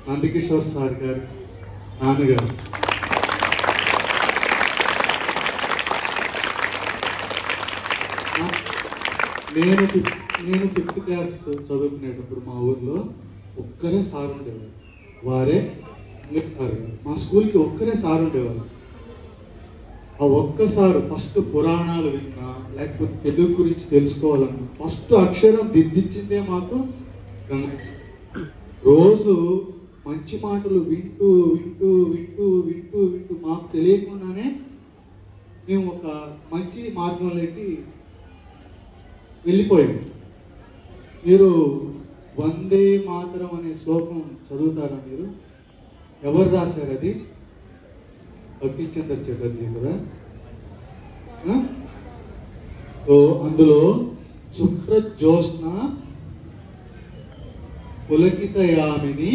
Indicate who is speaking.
Speaker 1: Nandakishore sir గారు నాన్నగారు. నేను ఫిఫ్త్ క్లాస్ చదువుకునేటప్పుడు మా ఊర్లో ఒక్కరే సార్ ఉండేవారు, వారే సార్ గారు. మా స్కూల్కి ఒక్కరే సార్ ఉండేవారు. ఆ ఒక్కసారి ఫస్ట్ పురాణాలు విన్నా, లేకపోతే తెలుగు గురించి తెలుసుకోవాలన్నా ఫస్ట్ అక్షరం దిద్దించిందే మాకు రోజు మంచి మాటలు వింటూ వింటూ వింటూ వింటూ వింటూ మాకు తెలియకుండానే మేము ఒక మంచి మార్గంలోకి వెళ్ళిపోయాం. మీరు వందే మాతరం అనే శ్లోకం చదువుతారా? మీరు ఎవరు రాశారు అది? భక్తిచంద్ర చటర్జీ కదా. సో అందులో శుభ్ర జ్యోత్స్న పులకితయామిని